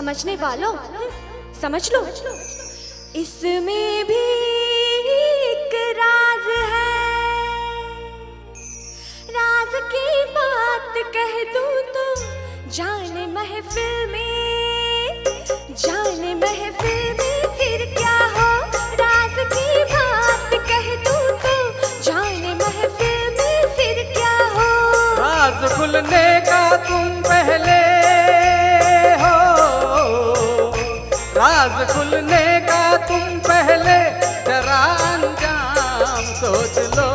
समझने वालों समझ लो, इसमें भी एक राज है। राज की बात कह दूं तो जाने महफिल में, जाने महफिल में फिर क्या हो। राज की बात कह दूं तो जाने महफिल में फिर क्या हो। राज खुलने का तुम पहले हो, राज खुलने का तुम पहले जरा अंजाम सोच लो।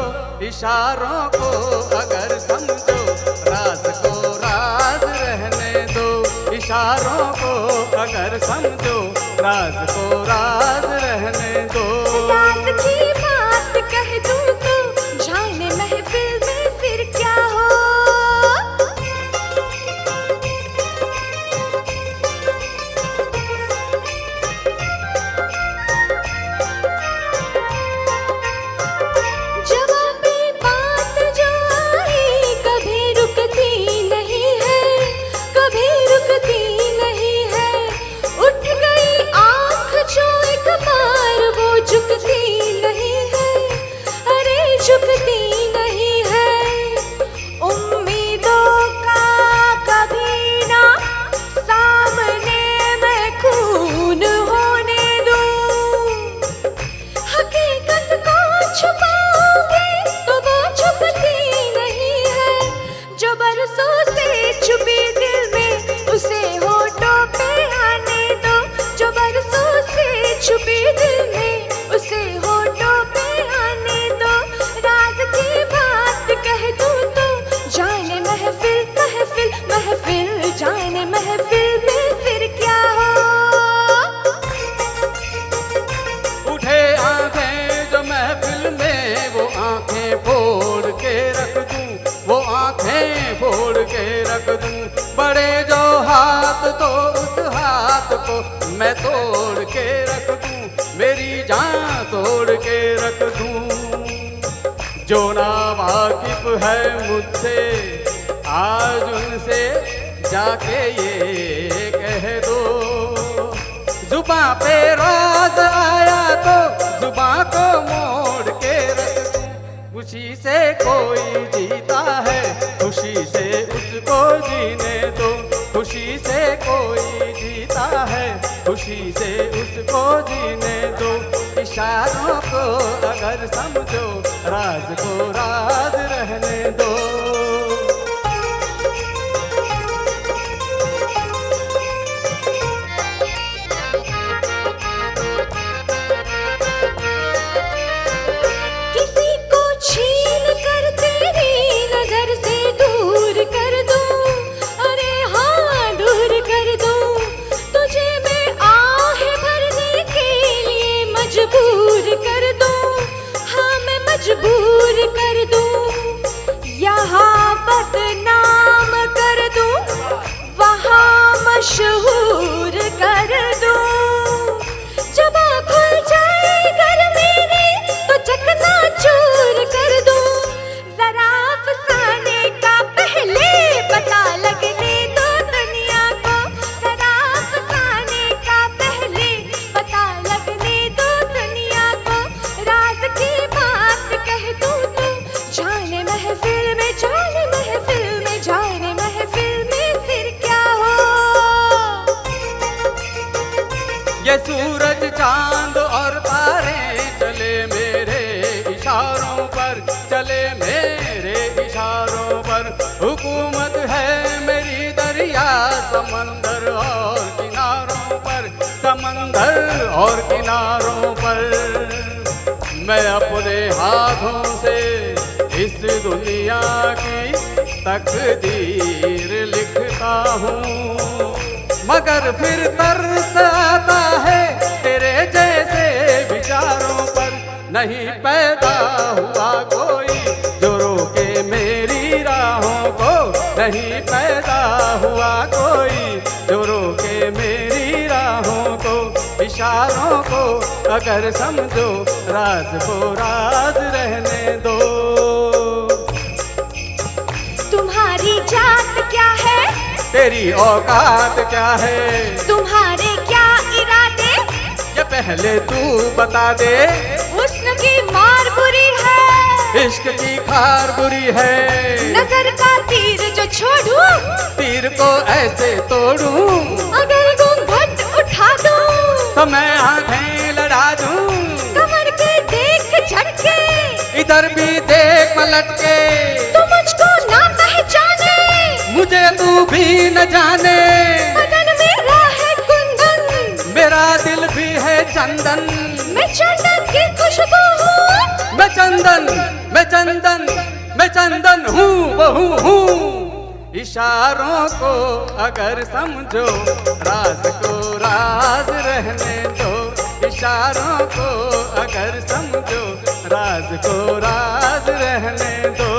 इशारों को अगर समझो, राज को राज रहने दो। इशारों को अगर समझो, राज को राज रहने दो। राज की बात कह दूं तो जाने महफिल में फिर क्या हो। जवाबी बात जो आई कभी रुकती नहीं है, कभी रुकती नहीं है। उठ गई आँख जो एक बार वो झुकती नहीं है, अरे झुकती नहीं है। उम्मीदों का कभी ना सामने मैं खून होने दूं। हकीकत को छुपाओगे तो वो छुपती नहीं है। जो बरसों से छुपी दिल में उसे होठों पे आने दो। जो बरसों से छुपी दिल में उसे होठों पे आने दो। राज की बात कह दूं तो जाने महफिल महफिल महफिल, जाने महफिल में फिर क्या हो। उठे आंखें जो महफिल में, वो आंखें फोड़ के रख दूं, वो आंखें फोड़ के रख दूं। बड़े जो हाथ तो उस हाथ को मैं तोड़ के रख दूं, मेरी जान तोड़ के रख दूं। जो ना वाकिफ है मुझसे आज उनसे जाके ये कह दो। जुबां पे राज आया तो जुबां को मोड़ के रख दूं। खुशी से कोई जीता है, खुशी से उसको जीने दो। खुशी से कोई जीता है, खुशी से उसको जीने दो। इशारों को अगर समझो, राज को राज रहने दो। किसी को छीन कर तेरी नजर से दूर कर दूं, अरे हाँ दूर कर दूं। तुझे मैं आहे भरने के लिए मजबूर कर दूं, हाँ मैं मजबूर कर दूं। यहाँ बदनाम कर दूं, वहाँ मशहूर कर दूं। जब खुल जाए घर मेरे तो चकनाचूर कर दूं। जरा अफसाने का पहले पता लगने दो दुनिया को। जरा अफसाने का पहले पता लगने दो दुनिया को। राज की बात कह दूं तो जाने महफिल में, जाने महफिल में, जाने महफिल में फिर क्या हो। ये सूरज चांद और तारे चले मेरे इशारों पर, चले मेरे इशारों पर। हुकूमत है मेरी दरिया समंदर और किनारों पर, समंदर और किनारों पर। मैं अपने हाथों से इस दुनिया की तकदीर लिखता हूँ, मगर फिर तरस आता है तेरे जैसे विचारों पर। नहीं पैदा हुआ कोई जो रोके मेरी राहों को, नहीं पैदा हुआ कोई जो रोके मेरी राहों को। इशारों को अगर समझो, राज को राज रहने दो। तुम्हारी जात क्या है, तेरी औकात क्या है, तुम्हारी पहले तू बता दे, हुस्न की मार बुरी है, इश्क की खार बुरी है। नजर का तीर जो छोड़ूं, तीर को ऐसे तोड़ूं, अगर घूंघट उठा दूं, तो मैं आंखें लड़ा दूं। कमर के देख झटके, इधर भी देख पलट के, तू मुझको ना पहचाने, मुझे तू भी न जाने। बदन मेरा है कुंदन, मेरा दिल भी है चंदन, मैं चंदन की खुशबू हूँ, मैं चंदन, मैं चंदन, मैं चंदन हूँ, बहू हूँ। इशारों को अगर समझो, राज को राज रहने दो। इशारों को अगर समझो, राज को राज रहने दो।